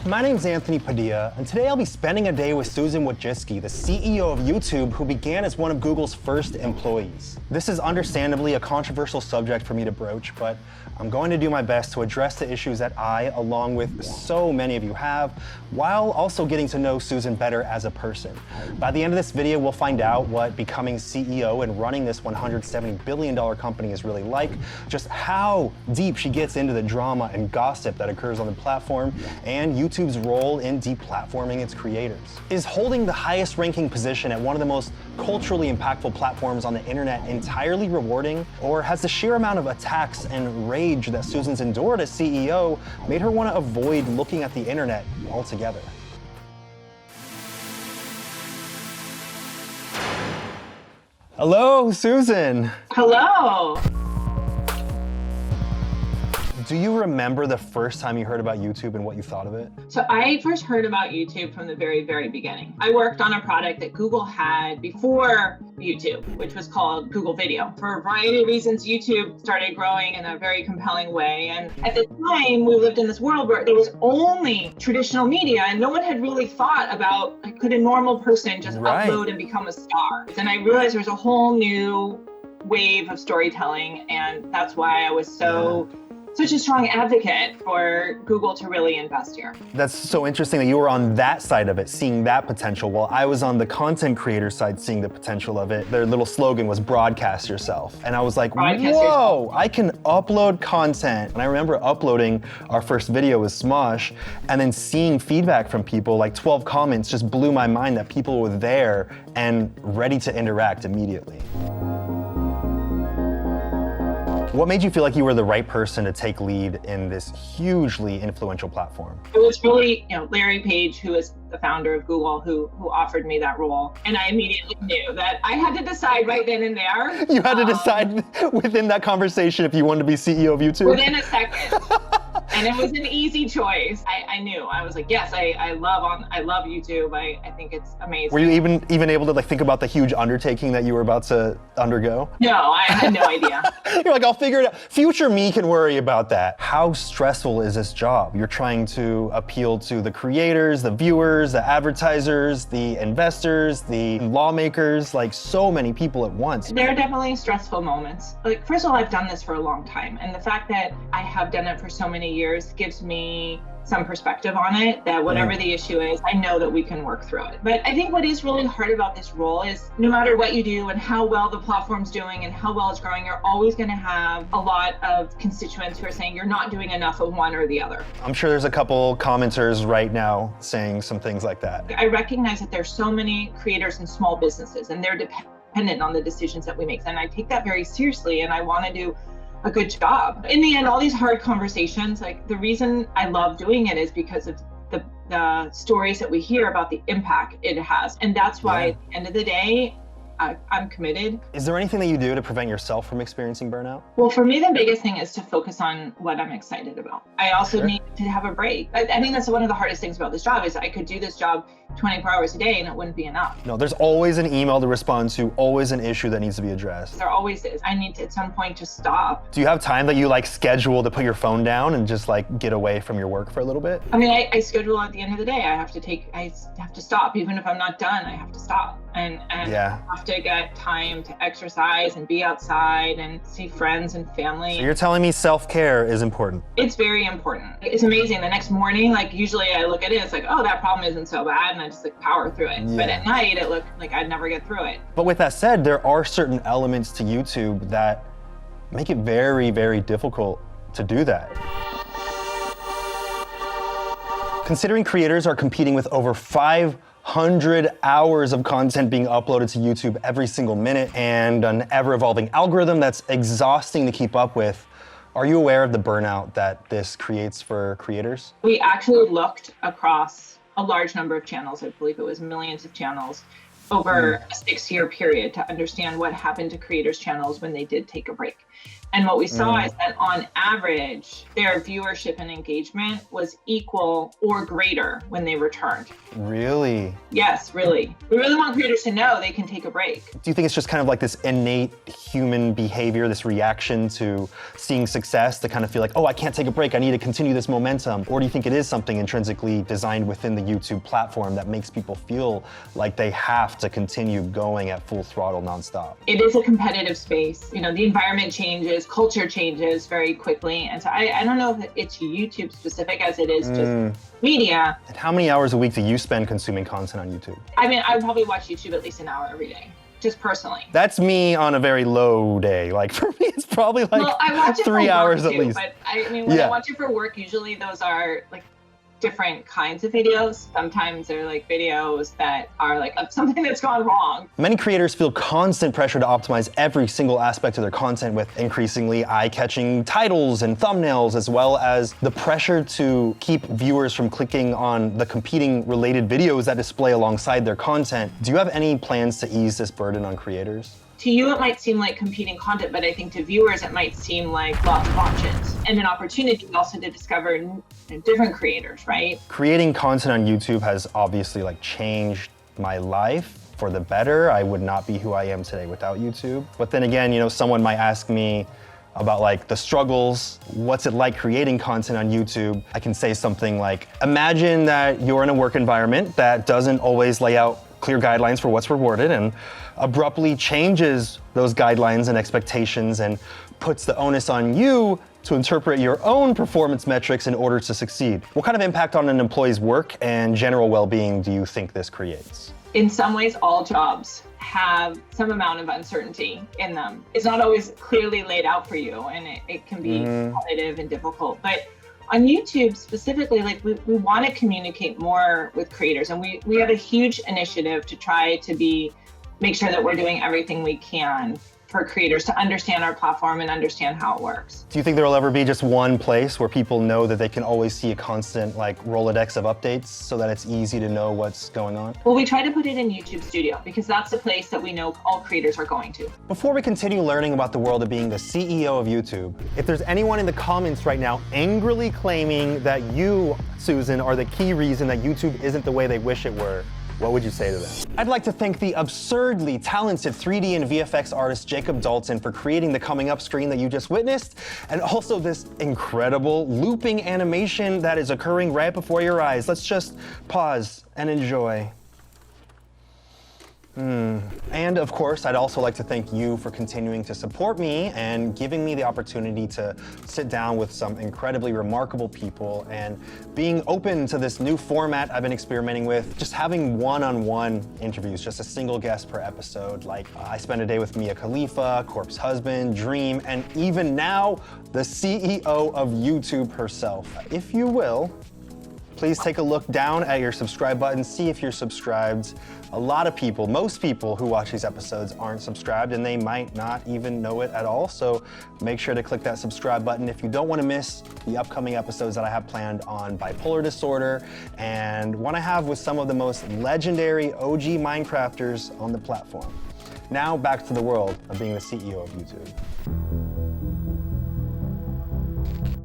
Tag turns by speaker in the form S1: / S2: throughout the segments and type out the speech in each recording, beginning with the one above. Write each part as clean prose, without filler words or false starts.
S1: My name's Anthony Padilla, and today I'll be spending a day with Susan Wojcicki, the CEO of YouTube, who began as one of Google's first employees. This is understandably a controversial subject for me to broach, but I'm going to do my best to address the issues that I, along with so many of you have, while also getting to know Susan better as a person. By the end of this video, we'll find out what becoming CEO and running this $170 billion company is really like, just how deep she gets into the drama and gossip that occurs on the platform, and YouTube's role in deplatforming its creators. Is holding the highest ranking position at one of the most culturally impactful platforms on the internet entirely rewarding? Or has the sheer amount of attacks and rage that Susan's endured as CEO made her want to avoid looking at the internet altogether? Hello, Susan.
S2: Hello.
S1: Do you remember the first time you heard about YouTube and what you thought of it?
S2: So I first heard about YouTube from the very, very beginning. I worked on a product that Google had before YouTube, which was called Google Video. For a variety of reasons, YouTube started growing in a very compelling way. And at the time, we lived in this world where there was only traditional media and no one had really thought about, like, could a normal person just upload and become a star? And I realized there was a whole new wave of storytelling, and that's why I was such a strong advocate for Google to really invest here.
S1: That's so interesting that you were on that side of it, seeing that potential, while I was on the content creator side, seeing the potential of it. Their little slogan was broadcast yourself. And I was like, whoa, I can upload content. And I remember uploading our first video with Smosh and then seeing feedback from people, like 12 comments just blew my mind that people were there and ready to interact immediately. What made you feel like you were the right person to take lead in this hugely influential platform?
S2: It was really, Larry Page, who is the founder of Google, who offered me that role. And I immediately knew that I had to decide right then and there.
S1: You had to decide within that conversation if you wanted to be CEO of YouTube?
S2: Within a second. And it was an easy choice. I knew. I was like, yes, I love YouTube. I think it's amazing.
S1: Were you even able to think about the huge undertaking that you were about to undergo?
S2: No, I had no idea.
S1: You're like, I'll figure it out. Future me can worry about that. How stressful is this job? You're trying to appeal to the creators, the viewers, the advertisers, the investors, the lawmakers, like so many people at once.
S2: There are definitely stressful moments. Like, first of all, I've done this for a long time. And the fact that I have done it for so many years gives me some perspective on it, that whatever the issue is, I know that we can work through it. But I think what is really hard about this role is no matter what you do and how well the platform's doing and how well it's growing, you're always going to have a lot of constituents who are saying you're not doing enough of one or the other.
S1: I'm sure there's a couple commenters right now saying some things like that.
S2: I recognize that there's so many creators and small businesses, and they're dependent on the decisions that we make. And I take that very seriously, and I want to do a good job. In the end, all these hard conversations, like, the reason I love doing it is because of the stories that we hear about the impact it has. And that's why at the end of the day, I'm committed.
S1: Is there anything that you do to prevent yourself from experiencing burnout?
S2: Well, for me, the biggest thing is to focus on what I'm excited about. I also need to have a break. I think that's one of the hardest things about this job is I could do this job 24 hours a day and it wouldn't be enough.
S1: No, there's always an email to respond to, always an issue that needs to be addressed.
S2: There always is. I need to at some point just stop.
S1: Do you have time that you schedule to put your phone down and just get away from your work for a little bit?
S2: I mean, I schedule at the end of the day. I have to stop. Even if I'm not done, I have to stop. And I have to get time to exercise and be outside and see friends and family.
S1: So you're telling me self-care is important?
S2: It's very important. It's amazing. The next morning, usually I look at it, it's like, oh, that problem isn't so bad, and I just power through it. But at night, it looked like I'd never get through it.
S1: But with that said, there are certain elements to YouTube that make it very, very difficult to do that. Considering creators are competing with over 500 hours of content being uploaded to YouTube every single minute and an ever-evolving algorithm that's exhausting to keep up with, are you aware of the burnout that this creates for creators?
S2: We actually looked across a large number of channels. I believe it was millions of channels over a 6-year period to understand what happened to creators' channels when they did take a break. And what we saw is that on average, their viewership and engagement was equal or greater when they returned.
S1: Really?
S2: Yes, really. We really want creators to know they can take a break.
S1: Do you think it's just kind of like this innate human behavior, this reaction to seeing success to kind of feel like, oh, I can't take a break, I need to continue this momentum? Or do you think it is something intrinsically designed within the YouTube platform that makes people feel like they have to continue going at full throttle nonstop?
S2: It is a competitive space. You know, the environment changes, culture changes very quickly. And so I don't know if it's YouTube specific as it is just media.
S1: And how many hours a week do you spend consuming content on YouTube?
S2: I mean, I probably watch YouTube at least an hour every day, just personally.
S1: That's me on a very low day. Like for me, it's probably like
S2: well, I watch it
S1: 3 hours
S2: too,
S1: at least.
S2: But I mean, when I watch it for work, usually those are like different kinds of videos. Sometimes they're like videos that are like of something that's gone wrong.
S1: Many creators feel constant pressure to optimize every single aspect of their content with increasingly eye-catching titles and thumbnails, as well as the pressure to keep viewers from clicking on the competing related videos that display alongside their content. Do you have any plans to ease this burden on creators?
S2: To you, it might seem like competing content, but I think to viewers, it might seem like lots of options and an opportunity also to discover different creators, right?
S1: Creating content on YouTube has obviously like changed my life for the better. I would not be who I am today without YouTube. But then again, you know, someone might ask me about like the struggles, what's it like creating content on YouTube? I can say something like, imagine that you're in a work environment that doesn't always lay out clear guidelines for what's rewarded and abruptly changes those guidelines and expectations and puts the onus on you to interpret your own performance metrics in order to succeed. What kind of impact on an employee's work and general well-being do you think this creates?
S2: In some ways, all jobs have some amount of uncertainty in them. It's not always clearly laid out for you, and it can be competitive and difficult. But on YouTube specifically, like we want to communicate more with creators, and we have a huge initiative to try to make sure that we're doing everything we can for creators to understand our platform and understand how it works.
S1: Do you think there will ever be just one place where people know that they can always see a constant like Rolodex of updates so that it's easy to know what's going on?
S2: Well, we try to put it in YouTube Studio because that's the place that we know all creators are going to.
S1: Before we continue learning about the world of being the CEO of YouTube, if there's anyone in the comments right now angrily claiming that you, Susan, are the key reason that YouTube isn't the way they wish it were, what would you say to them? I'd like to thank the absurdly talented 3D and VFX artist Jacob Dalton for creating the coming up screen that you just witnessed, and also this incredible looping animation that is occurring right before your eyes. Let's just pause and enjoy. And of course, I'd also like to thank you for continuing to support me and giving me the opportunity to sit down with some incredibly remarkable people and being open to this new format I've been experimenting with, just having one-on-one interviews, just a single guest per episode. Like I spent a day with Mia Khalifa, Corpse Husband, Dream, and even now, the CEO of YouTube herself. If you will, please take a look down at your subscribe button, see if you're subscribed. A lot of people, most people who watch these episodes aren't subscribed and they might not even know it at all. So make sure to click that subscribe button if you don't want to miss the upcoming episodes that I have planned on bipolar disorder and one I have with some of the most legendary OG Minecrafters on the platform. Now back to the world of being the CEO of YouTube.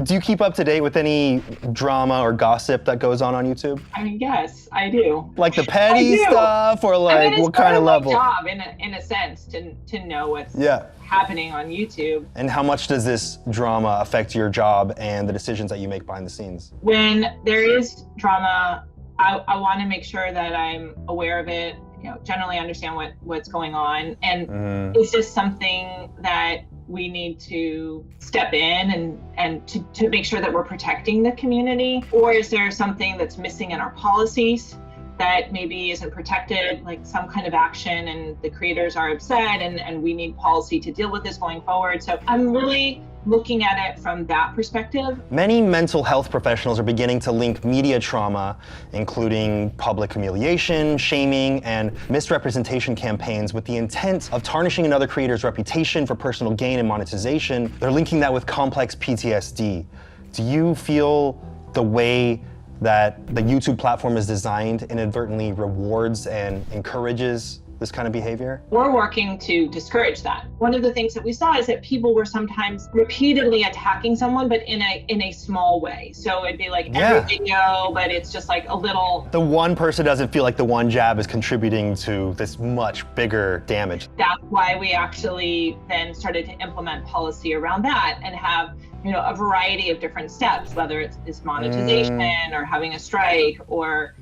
S1: Do you keep up to date with any drama or gossip that goes on YouTube?
S2: I mean, yes, I do.
S1: Like the petty stuff, or like what kind of level?
S2: It's part of my job in a sense to know what's happening on YouTube.
S1: And how much does this drama affect your job and the decisions that you make behind the scenes?
S2: When there is drama, I want to make sure that I'm aware of it, generally understand what's going on. And it's just something that we need to step in and to make sure that we're protecting the community? Or is there something that's missing in our policies that maybe isn't protected, like some kind of action and the creators are upset and we need policy to deal with this going forward? So I'm really looking at it from that perspective.
S1: Many mental health professionals are beginning to link media trauma, including public humiliation, shaming, and misrepresentation campaigns with the intent of tarnishing another creator's reputation for personal gain and monetization. They're linking that with complex PTSD. Do you feel the way that the YouTube platform is designed inadvertently rewards and encourages this kind of behavior?
S2: We're working to discourage that. One of the things that we saw is that people were sometimes repeatedly attacking someone, but in a small way. So it'd be like every video, but it's just like a little.
S1: The one person doesn't feel like the one jab is contributing to this much bigger damage.
S2: That's why we actually then started to implement policy around that and have a variety of different steps, whether it's monetization or having a strike or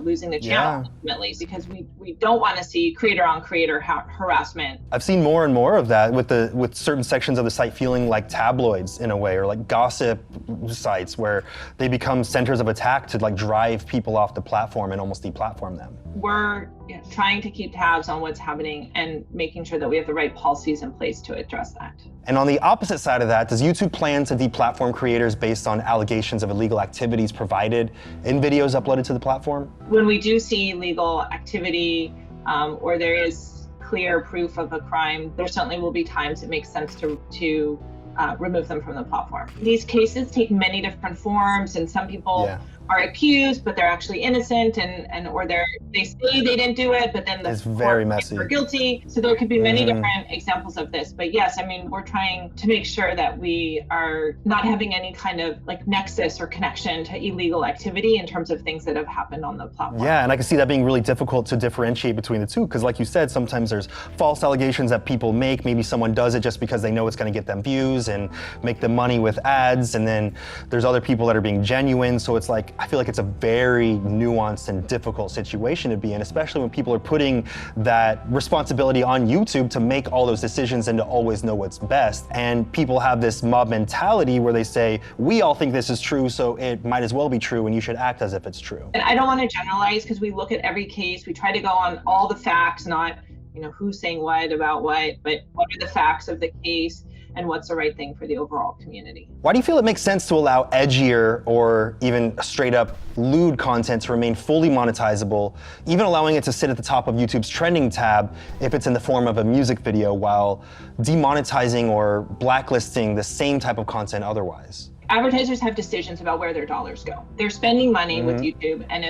S2: losing the channel ultimately, because we don't want to see creator on creator harassment.
S1: I've seen more and more of that with certain sections of the site feeling like tabloids in a way, or like gossip sites where they become centers of attack to like drive people off the platform and almost deplatform them.
S2: We're trying to keep tabs on what's happening and making sure that we have the right policies in place to address that.
S1: And on the opposite side of that, does YouTube plan to deplatform creators based on allegations of illegal activities provided in videos uploaded to the platform?
S2: When we do see legal activity or there is clear proof of a crime, there certainly will be times it makes sense to remove them from the platform. These cases take many different forms, and some people are accused, but they're actually innocent, or they say they didn't do it, but then
S1: it's very messy.
S2: They're guilty. So there could be many different examples of this. But yes, I mean, we're trying to make sure that we are not having any kind of like nexus or connection to illegal activity in terms of things that have happened on the platform.
S1: Yeah, and I can see that being really difficult to differentiate between the two, because like you said, sometimes there's false allegations that people make. Maybe someone does it just because they know it's going to get them views and make them money with ads, and then there's other people that are being genuine. So it's like, I feel like it's a very nuanced and difficult situation to be in, especially when people are putting that responsibility on YouTube to make all those decisions and to always know what's best. And people have this mob mentality where they say, we all think this is true, so it might as well be true, and you should act as if it's true.
S2: And I don't want to generalize, because we look at every case, we try to go on all the facts, not who's saying what about what, but what are the facts of the case and what's the right thing for the overall community.
S1: Why do you feel it makes sense to allow edgier or even straight up lewd content to remain fully monetizable, even allowing it to sit at the top of YouTube's trending tab if it's in the form of a music video, while demonetizing or blacklisting the same type of content otherwise?
S2: Advertisers have decisions about where their dollars go. They're spending money with YouTube, and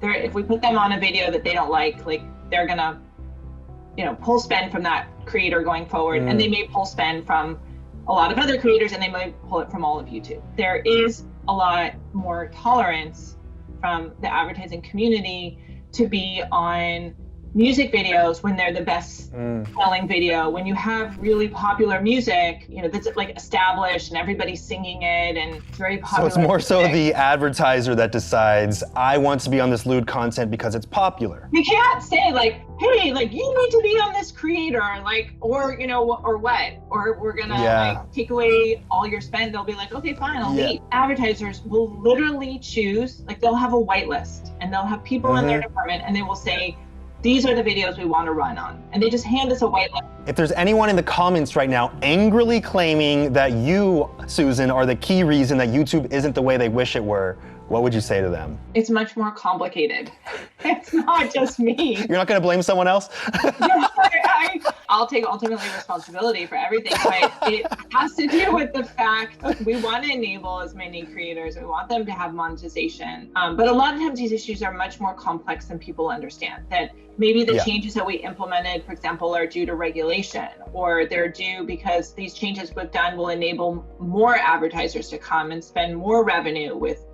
S2: if we put them on a video that they don't like they're gonna pull spend from that creator going forward, and they may pull spend from a lot of other creators, and they might pull it from all of YouTube. There is a lot more tolerance from the advertising community to be on music videos when they're the best selling video, when you have really popular music, that's like established and everybody's singing it and it's very popular.
S1: So it's more so the advertiser that decides, I want to be on this lewd content because it's popular.
S2: You can't say hey, you need to be on this creator, or what, or we're gonna take away all your spend. They'll be like, okay, fine, I'll leave. Advertisers will literally choose, they'll have a whitelist and they'll have people in their department, and they will say, these are the videos we want to run on. And they just hand us a whitelist.
S1: If there's anyone in the comments right now angrily claiming that you, Susan, are the key reason that YouTube isn't the way they wish it were, what would you say to them?
S2: It's much more complicated. It's not just me.
S1: You're not going to blame someone else?
S2: I'll take ultimately responsibility for everything, but it has to do with the fact we want to enable as many creators. We want them to have monetization. But a lot of times these issues are much more complex than people understand. That maybe the changes that we implemented, for example, are due to regulation, or they're due because these changes we've done will enable more advertisers to come and spend more revenue with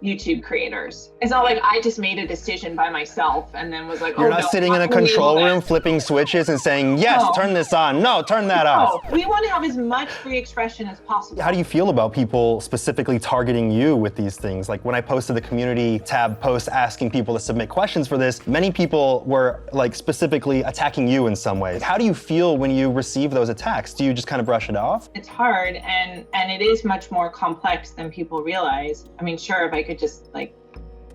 S2: YouTube creators. It's not like I just made a decision by myself and then was like,
S1: You're not sitting in a control room flipping switches and saying, yes, turn this on. No, turn that off.
S2: We want to have as much free expression as possible.
S1: How do you feel about people specifically targeting you with these things? Like when I posted the community tab post asking people to submit questions for this, many people were specifically attacking you in some ways. How do you feel when you receive those attacks? Do you just kind of brush it off?
S2: It's hard, and it is much more complex than people realize. I mean, sure, if I could just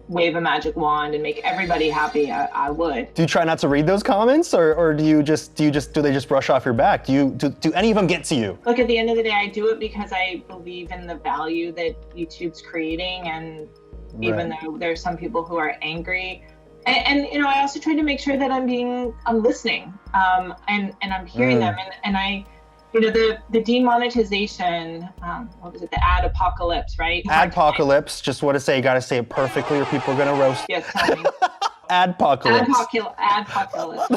S2: wave a magic wand and make everybody happy, I would.
S1: Do you try not to read those comments, or do they just brush off your back? Do any of them get to you?
S2: Look, at the end of the day, I do it because I believe in the value that YouTube's creating, and even though there's some people who are angry, and I also try to make sure that I'm listening, and I'm hearing them, and I. The demonetization, what was it, the ad apocalypse, right?
S1: Ad apocalypse, just want to say, you got to say it perfectly or people are going to roast.
S2: Yes, tell me.
S1: Adpocalypse.
S2: Adpocalypse.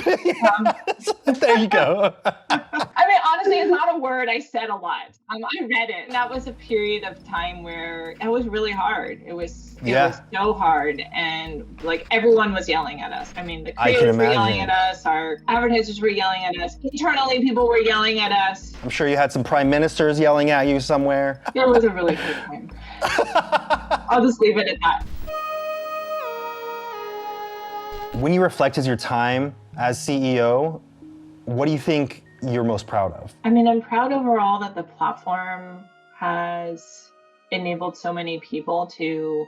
S1: There you go.
S2: I mean, honestly, it's not a word I said a lot. I read it. That was a period of time where it was really hard. It was so hard, and like everyone was yelling at us. I mean, the creators were yelling at us, our advertisers were yelling at us, internally people were yelling at us.
S1: I'm sure you had some prime ministers yelling at you somewhere.
S2: It was a really good time. I'll just leave it at that.
S1: When you reflect as your time as CEO, what do you think you're most proud of?
S2: I mean, I'm proud overall that the platform has enabled so many people to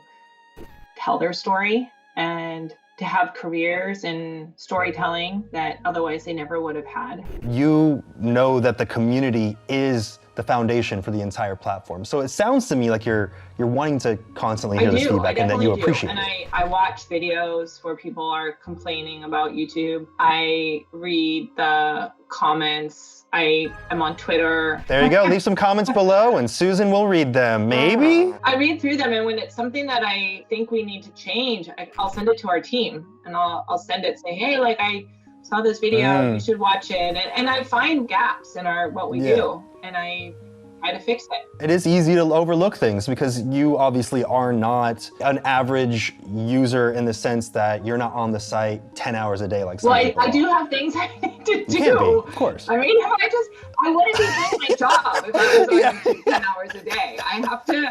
S2: tell their story and to have careers in storytelling that otherwise they never would have had.
S1: You know that the community is the foundation for the entire platform. So it sounds to me like you're wanting to constantly hear this feedback and that you appreciate it.
S2: And I watch videos where people are complaining about YouTube. I read the comments. I am on Twitter.
S1: There you go. Leave some comments below and Susan will read them. Maybe?
S2: I read through them, and when it's something that I think we need to change, I'll send it to our team, and I'll send it, say, hey, like I saw this video, you should watch it. And I find gaps in what we do, and I try to fix it.
S1: It is easy to overlook things because you obviously are not an average user in the sense that you're not on the site 10 hours a day like some people.
S2: I do have things I need to do.
S1: You can't be, of course.
S2: I mean, I wouldn't be doing my job if I was on YouTube 10 hours a day. I have to.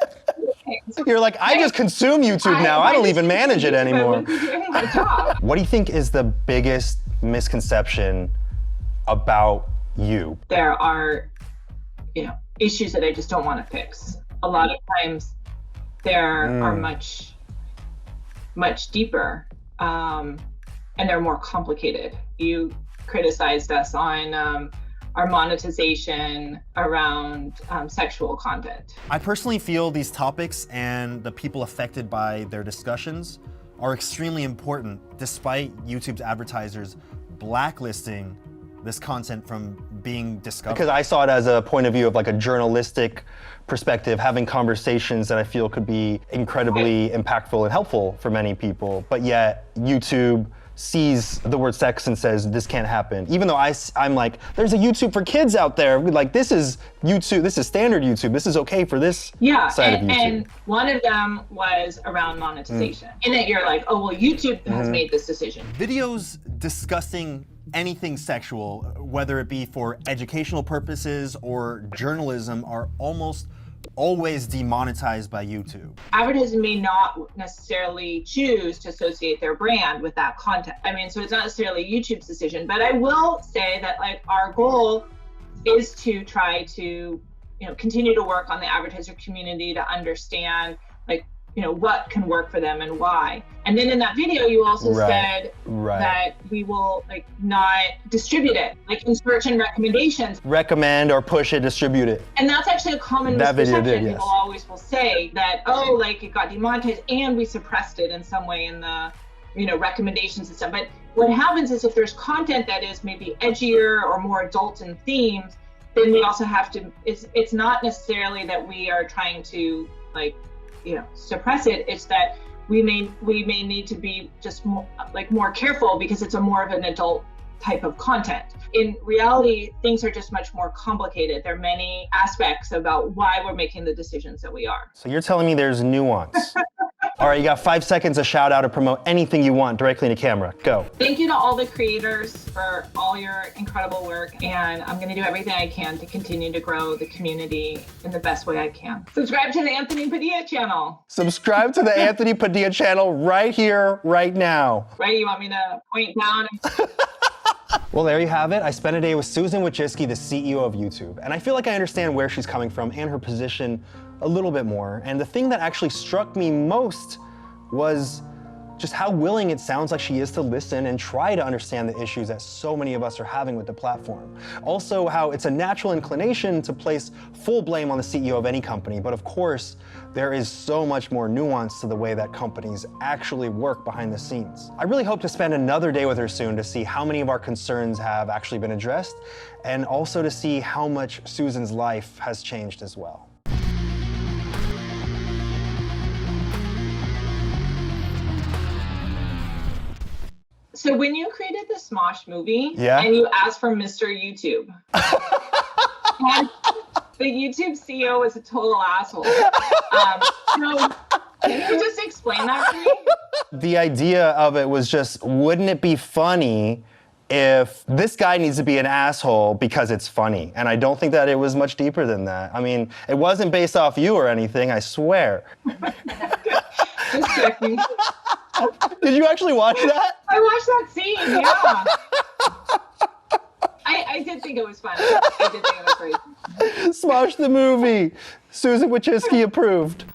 S1: You're like, I just consume YouTube now. I don't even manage it anymore.
S2: I wouldn't be doing my job.
S1: What do you think is the biggest misconception about you?
S2: There are, issues that I just don't want to fix. A lot of times there are much deeper, and they're more complicated. You criticized us on our monetization around sexual content.
S3: I personally feel these topics and the people affected by their discussions are extremely important, despite YouTube's advertisers blacklisting this content from being discovered.
S1: Because I saw it as a point of view of like a journalistic perspective, having conversations that I feel could be incredibly impactful and helpful for many people, but yet YouTube sees the word sex and says this can't happen. Even though I'm like, there's a YouTube for kids out there. Like, this is YouTube, this is standard YouTube. This is okay for this side of YouTube.
S2: And one of them was around monetization. And that you're like, oh, well, YouTube has made this decision.
S3: Videos discussing anything sexual, whether it be for educational purposes or journalism, are almost always demonetized by YouTube.
S2: Advertisers may not necessarily choose to associate their brand with that content. I mean, so it's not necessarily YouTube's decision, but I will say that like our goal is to try to, continue to work on the advertiser community to understand like, what can work for them and why. And then in that video, you also said that we will like not distribute it, like in search and recommendations.
S1: Recommend or push it, distribute it.
S2: And that's actually a common misconception. People always will say that, oh, like it got demonetized and we suppressed it in some way in the, recommendation system. But what happens is if there's content that is maybe edgier or more adult in themes, then we also have to, it's not necessarily that we are trying to like, suppress it. It's that we may need to be just more careful because it's a more of an adult type of content. In reality, things are just much more complicated. There are many aspects about why we're making the decisions that we are.
S1: So you're telling me there's nuance. All right, you got 5 seconds to shout out to promote anything you want directly into camera. Go.
S2: Thank you to all the creators for all your incredible work. And I'm going to do everything I can to continue to grow the community in the best way I can. Subscribe to the Anthony Padilla channel.
S1: Subscribe to the Anthony Padilla channel right here, right now.
S2: Right? You want me to point down?
S1: Well, there you have it. I spent a day with Susan Wojcicki, the CEO of YouTube. And I feel like I understand where she's coming from and her position a little bit more. And the thing that actually struck me most was just how willing it sounds like she is to listen and try to understand the issues that so many of us are having with the platform. Also, how it's a natural inclination to place full blame on the CEO of any company, but of course, there is so much more nuance to the way that companies actually work behind the scenes. I really hope to spend another day with her soon to see how many of our concerns have actually been addressed, and also to see how much Susan's life has changed as well.
S2: So when you created the Smosh movie
S1: Yeah.
S2: and you asked for Mr. YouTube, and the YouTube CEO was a total asshole. So can you just explain that to me?
S1: The idea of it was just, wouldn't it be funny if this guy needs to be an asshole because it's funny? And I don't think that it was much deeper than that. I mean, it wasn't based off you or anything, I swear.
S2: Just checking.
S1: Did you actually watch that?
S2: I watched that scene, yeah. I did think it was funny. I did think it was great.
S1: Smosh the movie. Susan Wojcicki approved.